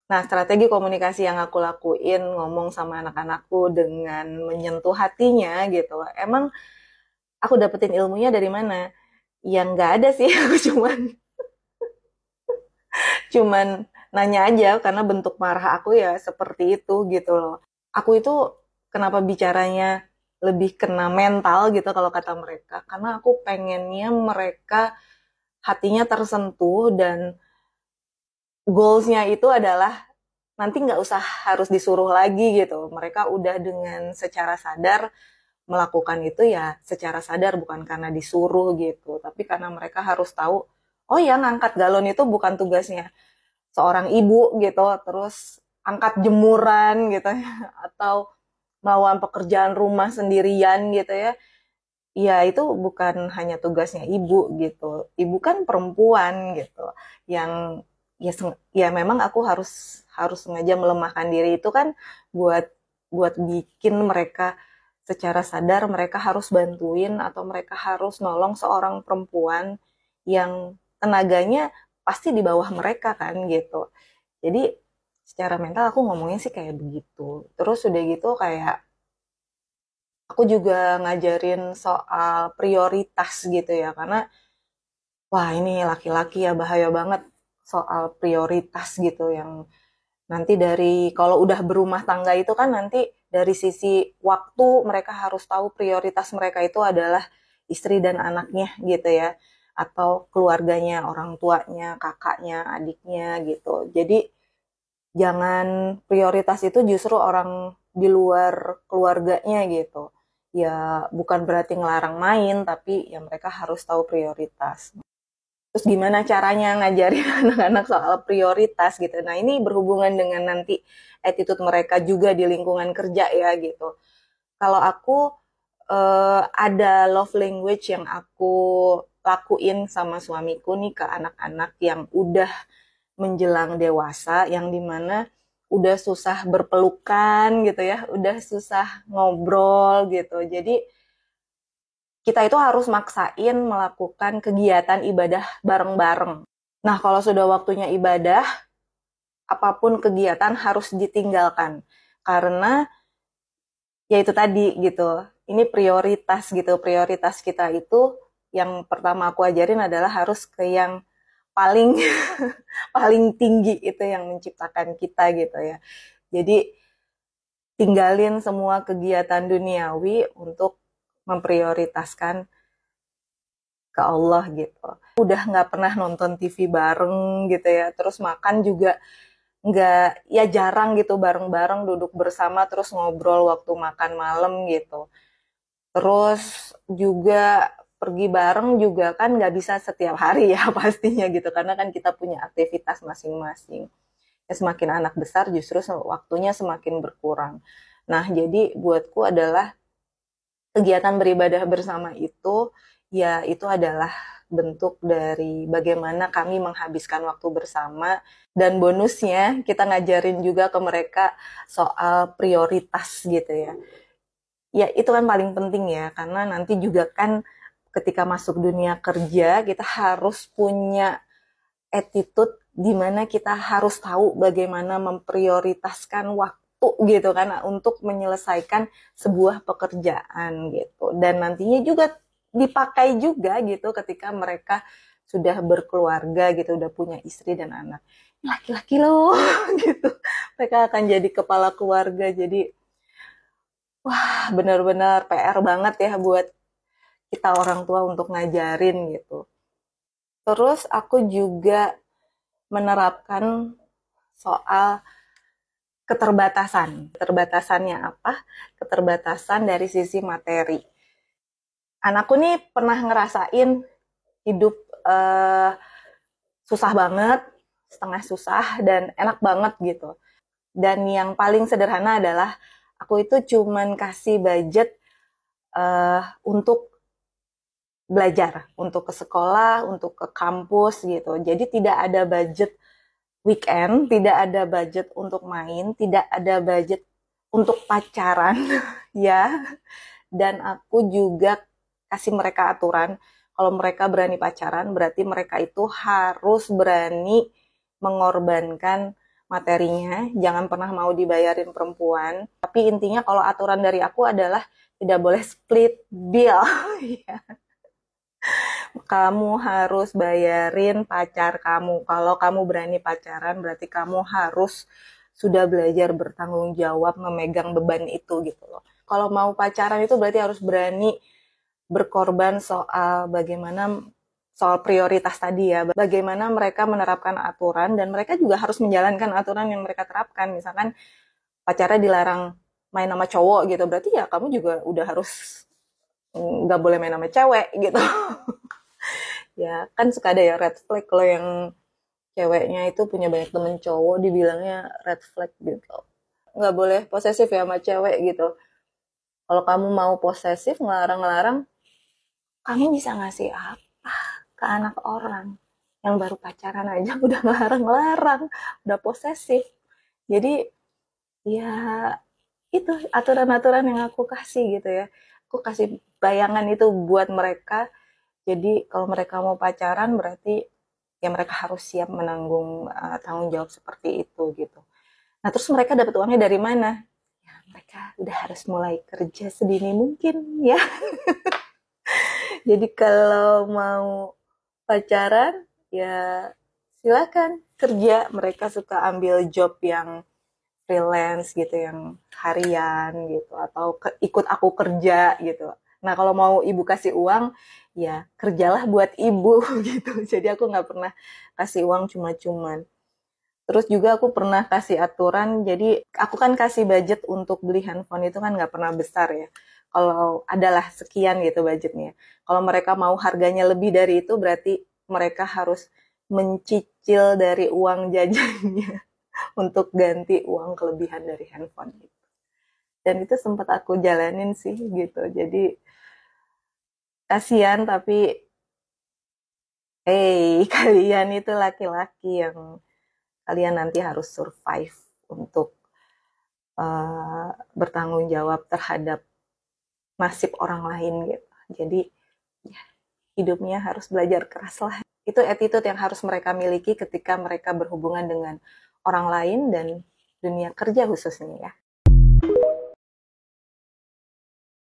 Nah, strategi komunikasi yang aku lakuin ngomong sama anak-anakku dengan menyentuh hatinya gitu. Emang aku dapetin ilmunya dari mana? Yang nggak ada sih, aku cuman nanya aja karena bentuk marah aku ya seperti itu gitu loh. Aku itu kenapa bicaranya lebih kena mental gitu kalau kata mereka, karena aku pengennya mereka hatinya tersentuh dan goalsnya itu adalah nanti nggak usah harus disuruh lagi gitu. Mereka udah dengan secara sadar melakukan itu ya secara sadar bukan karena disuruh gitu, tapi karena mereka harus tahu, oh ya ngangkat galon itu bukan tugasnya seorang ibu gitu, terus angkat jemuran gitu ya, atau melawan pekerjaan rumah sendirian gitu ya. Ya itu bukan hanya tugasnya ibu gitu. Ibu kan perempuan gitu. Yang ya memang aku harus harus sengaja melemahkan diri itu kan buat buat bikin mereka secara sadar mereka harus bantuin atau mereka harus nolong seorang perempuan yang tenaganya pasti di bawah mereka kan gitu. Jadi secara mental aku ngomongnya sih kayak begitu. Terus udah gitu kayak aku juga ngajarin soal prioritas gitu ya, karena wah ini laki-laki ya bahaya banget soal prioritas gitu yang nanti dari kalau udah berumah tangga itu kan nanti dari sisi waktu mereka harus tahu prioritas mereka itu adalah istri dan anaknya gitu ya, atau keluarganya, orang tuanya, kakaknya, adiknya gitu. Jadi jangan prioritas itu justru orang di luar keluarganya gitu. Ya bukan berarti ngelarang main, tapi ya mereka harus tahu prioritas. Terus gimana caranya ngajarin anak-anak soal prioritas gitu. Nah ini berhubungan dengan nanti attitude mereka juga di lingkungan kerja ya gitu. Kalau aku ada love language yang aku lakuin sama suamiku nih ke anak-anak yang udah menjelang dewasa, yang dimana udah susah berpelukan gitu ya, udah susah ngobrol gitu. Jadi kita itu harus maksain melakukan kegiatan ibadah bareng-bareng. Nah, kalau sudah waktunya ibadah, apapun kegiatan harus ditinggalkan. Karena ya itu tadi gitu, ini prioritas gitu. Prioritas kita itu yang pertama aku ajarin adalah harus ke yang paling paling tinggi itu yang menciptakan kita gitu ya. Jadi tinggalin semua kegiatan duniawi untuk memprioritaskan ke Allah gitu. Udah nggak pernah nonton TV bareng gitu ya. Terus makan juga nggak, ya jarang gitu bareng-bareng duduk bersama terus ngobrol waktu makan malam gitu. Terus juga pergi bareng juga kan nggak bisa setiap hari ya pastinya gitu. Karena kan kita punya aktivitas masing-masing. Ya, semakin anak besar justru waktunya semakin berkurang. Nah, jadi buatku adalah kegiatan beribadah bersama itu, ya itu adalah bentuk dari bagaimana kami menghabiskan waktu bersama. Dan bonusnya kita ngajarin juga ke mereka soal prioritas gitu ya. Ya itu kan paling penting ya, karena nanti juga kan ketika masuk dunia kerja kita harus punya attitude di mana kita harus tahu bagaimana memprioritaskan waktu gitu kan untuk menyelesaikan sebuah pekerjaan gitu, dan nantinya juga dipakai juga gitu ketika mereka sudah berkeluarga gitu, udah punya istri dan anak, laki-laki loh gitu, mereka akan jadi kepala keluarga. Jadi wah benar-benar PR banget ya buat kita orang tua untuk ngajarin gitu. Terus aku juga menerapkan soal keterbatasan. Keterbatasannya apa? Keterbatasan dari sisi materi. Anakku nih pernah ngerasain hidup eh, susah banget, setengah susah, dan enak banget gitu. Dan yang paling sederhana adalah aku itu cuman kasih budget untuk belajar, untuk ke sekolah, untuk ke kampus gitu. Jadi tidak ada budget weekend, tidak ada budget untuk main, tidak ada budget untuk pacaran, ya. Dan aku juga kasih mereka aturan, kalau mereka berani pacaran, berarti mereka itu harus berani mengorbankan materinya, jangan pernah mau dibayarin perempuan. Tapi intinya kalau aturan dari aku adalah tidak boleh split bill. Kamu harus bayarin pacar kamu. Kalau kamu berani pacaran, berarti kamu harus sudah belajar bertanggung jawab memegang beban itu gitu loh. Kalau mau pacaran itu berarti harus berani berkorban soal prioritas tadi ya, bagaimana mereka menerapkan aturan dan mereka juga harus menjalankan aturan yang mereka terapkan. Misalkan pacarnya dilarang main sama cowok gitu, berarti ya kamu juga udah harus nggak boleh main sama cewek gitu. Ya kan suka ada ya red flag kalau yang ceweknya itu punya banyak temen cowok dibilangnya red flag gitu. Nggak boleh posesif ya sama cewek gitu. Kalau kamu mau posesif ngelarang-ngelarang, kamu bisa ngasih apa ke anak orang yang baru pacaran aja udah ngelarang-larang, udah posesif. Jadi ya itu aturan-aturan yang aku kasih gitu ya. Aku kasih bayangan itu buat mereka. Jadi kalau mereka mau pacaran berarti ya mereka harus siap menanggung tanggung jawab seperti itu gitu. Nah terus mereka dapat uangnya dari mana? Ya mereka udah harus mulai kerja sedini mungkin ya. Jadi kalau mau pacaran ya silakan kerja. Mereka suka ambil job yang freelance gitu, yang harian gitu, atau ikut aku kerja gitu. Nah kalau mau ibu kasih uang, ya kerjalah buat ibu gitu. Jadi aku nggak pernah kasih uang cuma-cuman. Terus juga aku pernah kasih aturan, jadi aku kan kasih budget untuk beli handphone itu kan nggak pernah besar ya. Kalau adalah sekian gitu budgetnya. Kalau mereka mau harganya lebih dari itu, berarti mereka harus mencicil dari uang jajannya untuk ganti uang kelebihan dari handphone gitu. Dan itu sempat aku jalanin sih gitu. Jadi kasihan tapi kalian itu laki-laki yang kalian nanti harus survive untuk bertanggung jawab terhadap nasib orang lain gitu. Jadi ya, hidupnya harus belajar keras lah. Itu attitude yang harus mereka miliki ketika mereka berhubungan dengan orang lain dan dunia kerja khususnya ya.